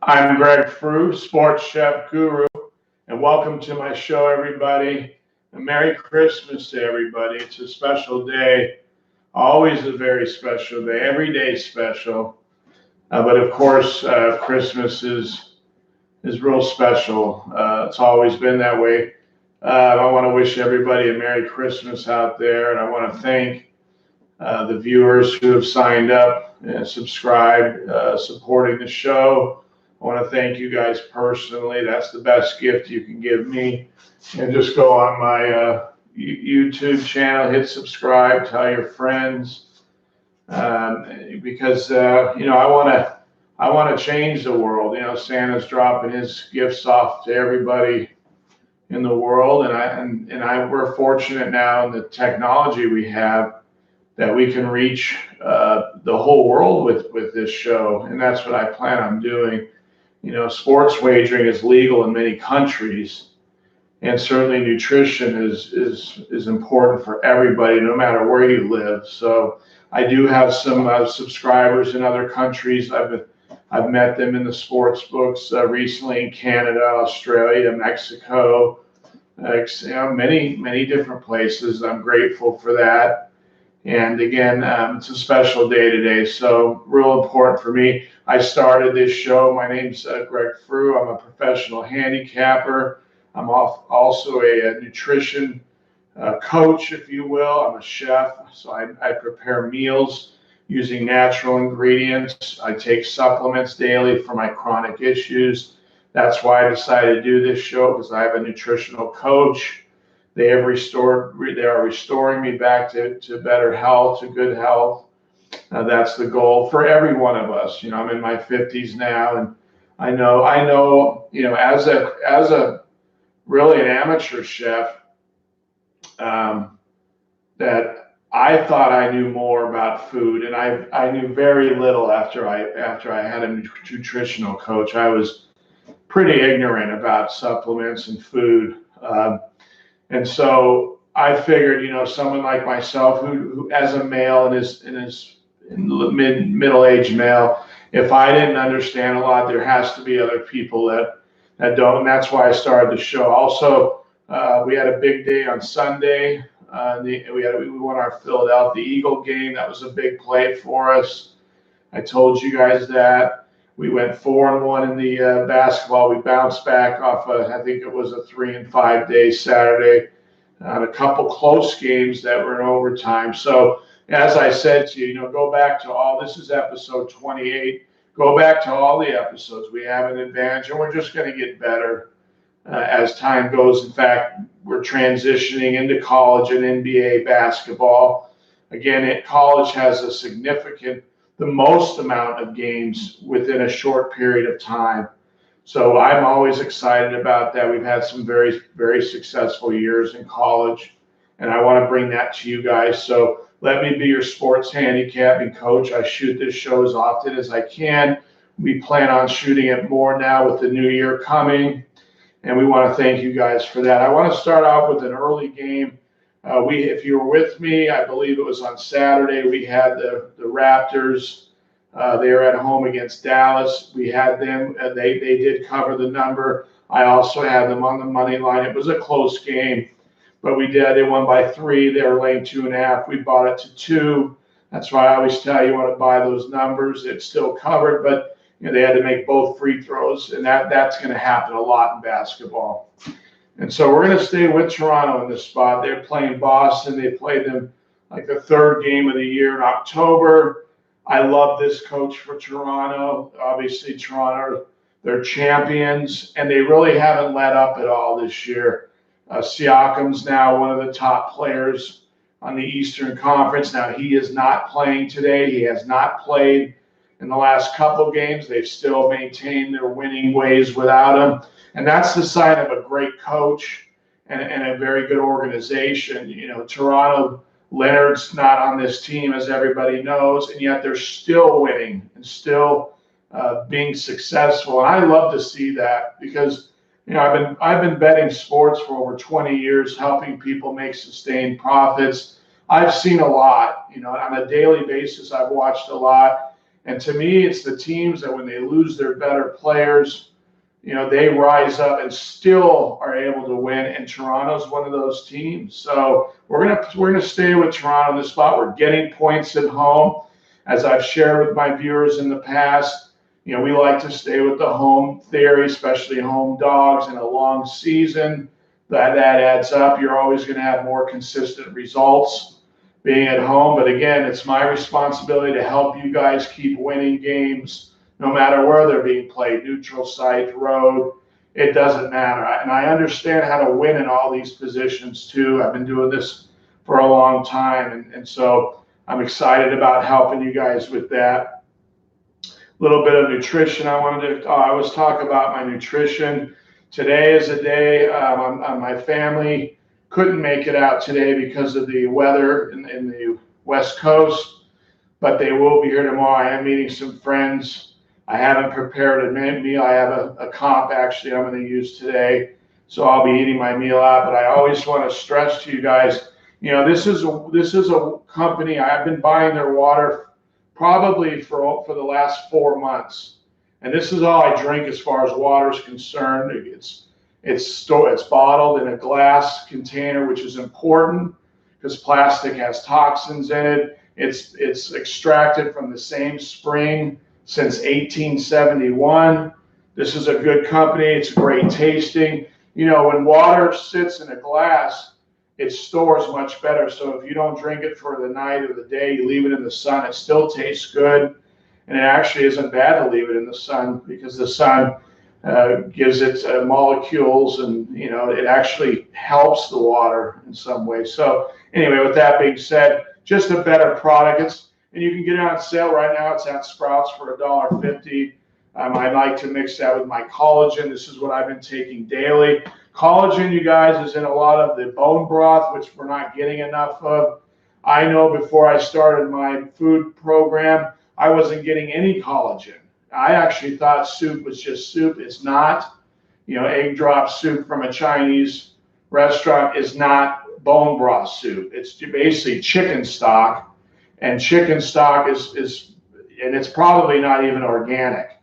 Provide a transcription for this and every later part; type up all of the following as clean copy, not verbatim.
I'm Greg Frew, Sports Chef Guru, and welcome to my show, everybody. A Merry Christmas to everybody. It's a special day, always a very special day, every day special. But of course, Christmas is real special. It's always been that way. I want to wish everybody a Merry Christmas out there, and I want to thank the viewers who have signed up and subscribed, supporting the show. I want to thank you guys personally. That's the best gift you can give me. And just go on my YouTube channel, hit subscribe, tell your friends, because I want to change the world. Santa's dropping his gifts off to everybody in the world, and we're fortunate now in the technology we have that we can reach the whole world with this show, and that's what I plan on doing. Sports wagering is legal in many countries, and certainly nutrition is important for everybody, no matter where you live. So I do have some subscribers in other countries. I've met them in the sports books recently in Canada, Australia, Mexico, many different places. I'm grateful for that. And again, it's a special day today, so real important for me. I started this show. My name's Greg Frew. I'm a professional handicapper. I'm also a nutrition coach, if you will. I'm a chef, so I prepare meals using natural ingredients. I take supplements daily for my chronic issues. That's why I decided to do this show, because I have a nutritional coach. They are restoring me back to better health, to good health. That's the goal for every one of us. I'm in my 50s now, and I know, as a really an amateur chef, that I thought I knew more about food, and I knew very little after I had a nutritional coach. I was pretty ignorant about supplements and food. And so I figured, someone like myself, who as a male middle-aged male, if I didn't understand a lot, there has to be other people that don't, and that's why I started the show. Also, we had a big day on Sunday. We won our Philadelphia Eagle game. That was a big play for us. I told you guys that. We went 4-1 in the basketball. We bounced back off I think it was a 3-5 day Saturday on a couple close games that were in overtime. So as I said to you, go back to this is episode 28. Go back to all the episodes. We have an advantage, and we're just going to get better as time goes. In fact, we're transitioning into college and NBA basketball. Again, college has the most amount of games within a short period of time. So I'm always excited about that. We've had some very, very successful years in college, and I want to bring that to you guys. So let me be your sports handicapping coach. I shoot this show as often as I can. We plan on shooting it more now with the new year coming, and we want to thank you guys for that. I want to start off with an early game. If you were with me, I believe it was on Saturday, we had the Raptors. They were at home against Dallas. We had them. They did cover the number. I also had them on the money line. It was a close game, but they won by 3. They were laying 2.5. We bought it to 2. That's why I always tell you want to buy those numbers. It's still covered, but they had to make both free throws, and that's going to happen a lot in basketball. And so we're going to stay with Toronto in this spot. They're playing Boston. They played them like the 3rd game of the year in October. I love this coach for Toronto. Obviously, Toronto, they're champions, and they really haven't let up at all this year. Siakam's now one of the top players on the Eastern Conference. Now, he is not playing today. He has not played in the last couple games. They've still maintained their winning ways without him. And that's the sign of a great coach and a very good organization. Toronto, Leonard's not on this team, as everybody knows, and yet they're still winning and still being successful. And I love to see that because, I've been betting sports for over 20 years, helping people make sustained profits. I've seen a lot, on a daily basis. I've watched a lot. And to me, it's the teams that when they lose their better players, they rise up and still are able to win. And Toronto's one of those teams. So we're gonna stay with Toronto in this spot. We're getting points at home, as I've shared with my viewers in the past. We like to stay with the home theory, especially home dogs in a long season. That adds up. You're always going to have more consistent results being at home. But again, it's my responsibility to help you guys keep winning games, no matter where they're being played, neutral site, road, it doesn't matter. And I understand how to win in all these positions too. I've been doing this for a long time. And so I'm excited about helping you guys with that. A little bit of nutrition. I always talk about my nutrition. Today is a day my family couldn't make it out today because of the weather in the West Coast, but they will be here tomorrow. I am meeting some friends. I haven't prepared a meal. I have a comp actually I'm going to use today, so I'll be eating my meal out. But I always want to stress to you guys, this is a company. I've been buying their water probably for the last 4 months. And this is all I drink as far as water is concerned. It's bottled in a glass container, which is important because plastic has toxins in it. It's extracted from the same spring since 1871. This is a good company. It's great tasting. When water sits in a glass, it stores much better. So if you don't drink it for the night or the day, you leave it in the sun, it still tastes good. And it actually isn't bad to leave it in the sun because the sun gives it molecules, and it actually helps the water in some way. So anyway, with that being said, just a better product. And you can get it on sale right now. It's at Sprouts for $1.50. I like to mix that with my collagen. This is what I've been taking daily. Collagen, you guys, is in a lot of the bone broth, which we're not getting enough of. I know before I started my food program, I wasn't getting any collagen. I actually thought soup was just soup. It's not. Egg drop soup from a Chinese restaurant is not bone broth soup. It's basically chicken stock, and chicken stock is and it's probably not even organic.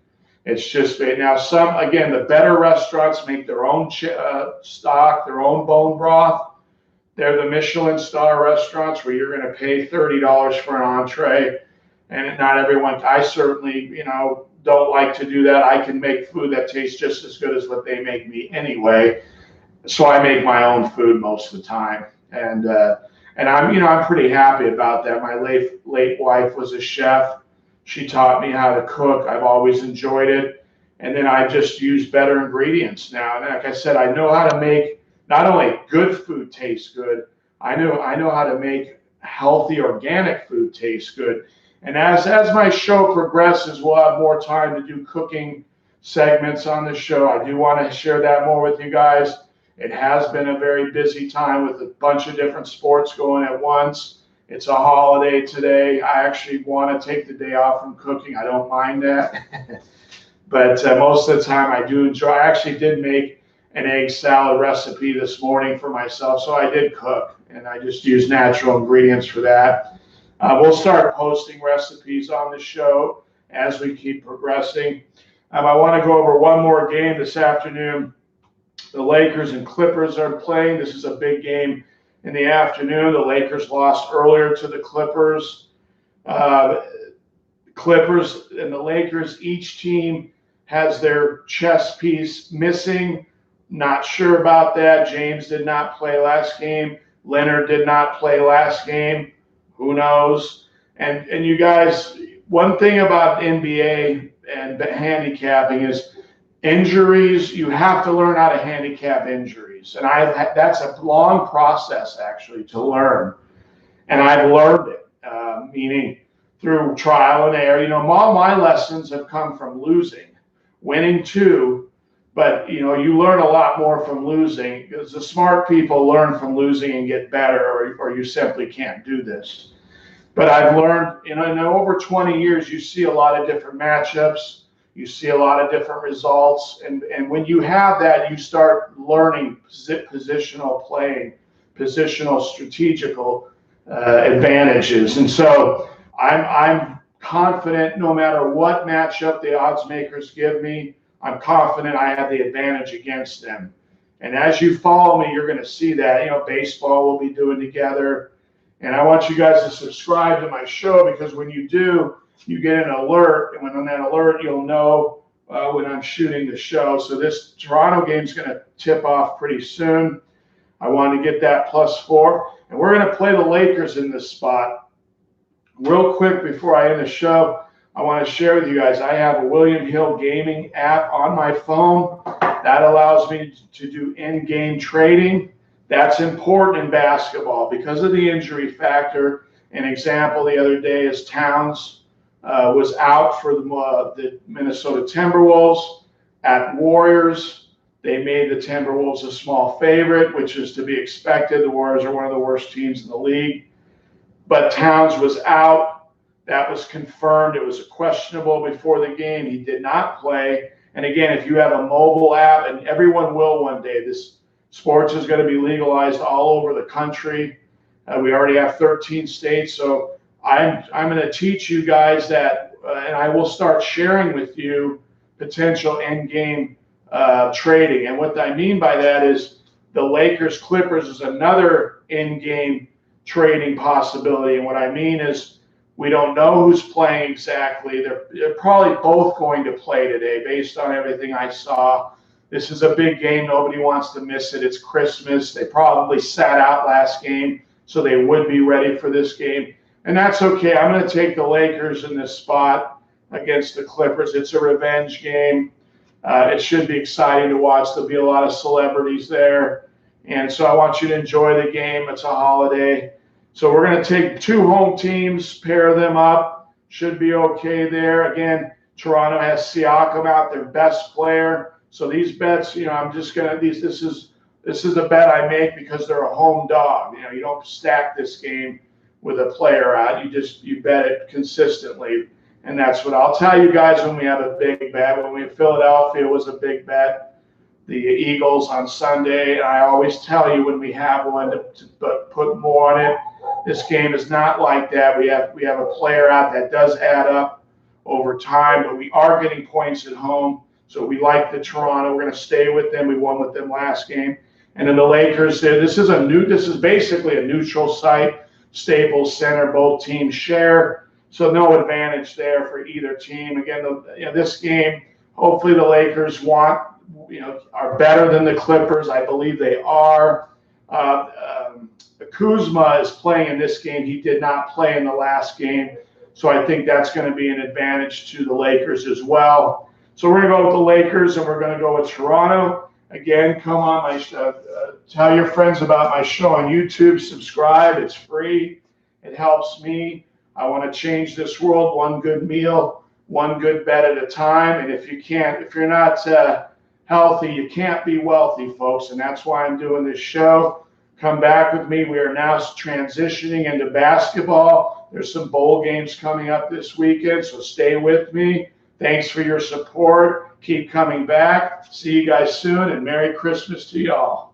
It's just now the better restaurants make their own stock, their own bone broth. They're the Michelin star restaurants where you're going to pay $30 for an entree. And not everyone, I certainly, don't like to do that. I can make food that tastes just as good as what they make me anyway. So I make my own food most of the time. And I'm pretty happy about that. My late wife was a chef. She taught me how to cook. I've always enjoyed it. And then I just use better ingredients now. And like I said, I know how to make not only good food taste good, I know how to make healthy organic food taste good. And as my show progresses, we'll have more time to do cooking segments on the show. I do want to share that more with you guys. It has been a very busy time with a bunch of different sports going at once. It's a holiday today. I actually want to take the day off from cooking. I don't mind that. But most of the time I do enjoy. I actually did make an egg salad recipe this morning for myself, so I did cook, and I just used natural ingredients for that. We'll start posting recipes on the show as we keep progressing. I want to go over one more game this afternoon. The Lakers and Clippers are playing. This is a big game in the afternoon. The Lakers lost earlier to the Clippers. Clippers and the Lakers, each team has their chess piece missing. Not sure about that. James did not play last game. Leonard did not play last game. Who knows? And you guys, one thing about NBA and handicapping is injuries. You have to learn how to handicap injuries. And that's a long process actually to learn. And I've learned it, meaning through trial and error. All my lessons have come from losing, winning too. But, you learn a lot more from losing because the smart people learn from losing and get better, or you simply can't do this. But I've learned, in over 20 years, you see a lot of different matchups. You see a lot of different results. And when you have that, you start learning positional playing, positional strategical advantages. And so I'm confident no matter what matchup the odds makers give me, I'm confident I have the advantage against them. And as you follow me, you're going to see that. You know, baseball we'll be doing together. And I want you guys to subscribe to my show, because when you do, you get an alert. And when on that alert, you'll know when I'm shooting the show. So this Toronto game is going to tip off pretty soon. I want to get that +4. And we're going to play the Lakers in this spot. Real quick before I end the show, I want to share with you guys, I have a William Hill Gaming app on my phone. That allows me to do in-game trading. That's important in basketball because of the injury factor. An example the other day is Towns was out for the Minnesota Timberwolves. At Warriors, they made the Timberwolves a small favorite, which is to be expected. The Warriors are one of the worst teams in the league. But Towns was out. That was confirmed. It was questionable before the game. He did not play. And again, if you have a mobile app, and everyone will one day, this sports is going to be legalized all over the country. We already have 13 states. So I'm going to teach you guys that, and I will start sharing with you potential end-game trading. And what I mean by that is the Lakers Clippers is another in-game trading possibility. And what I mean is we don't know who's playing exactly. They're probably both going to play today based on everything I saw. This is a big game. Nobody wants to miss it. It's Christmas. They probably sat out last game, so they would be ready for this game. And that's okay. I'm going to take the Lakers in this spot against the Clippers. It's a revenge game. It should be exciting to watch. There'll be a lot of celebrities there. And so I want you to enjoy the game. It's a holiday. So we're going to take two home teams, pair them up. Should be okay there. Again, Toronto has Siakam out, their best player. So these bets, I'm just going to, this is a bet I make because they're a home dog. You don't stack this game with a player out. You bet it consistently. And that's what I'll tell you guys when we have a big bet. When we have Philadelphia, it was a big bet. The Eagles on Sunday. I always tell you when we have one to put more on it. This game is not like that. We have a player out that does add up over time, but we are getting points at home. So we like the Toronto. We're going to stay with them. We won with them last game. And then the Lakers, this is basically a neutral site. Staples Center, both teams share. So no advantage there for either team. Again, this game, hopefully the Lakers are better than the Clippers. I believe they are. Kuzma is playing in this game. He did not play in the last game. So I think that's going to be an advantage to the Lakers as well. So we're going to go with the Lakers, and we're going to go with Toronto. Again, come on, tell your friends about my show on YouTube. Subscribe. It's free. It helps me. I want to change this world one good meal, one good bet at a time. And if you're not healthy, you can't be wealthy, folks. And that's why I'm doing this show. Come back with me. We are now transitioning into basketball. There's some bowl games coming up this weekend, so stay with me. Thanks for your support. Keep coming back. See you guys soon, and Merry Christmas to y'all.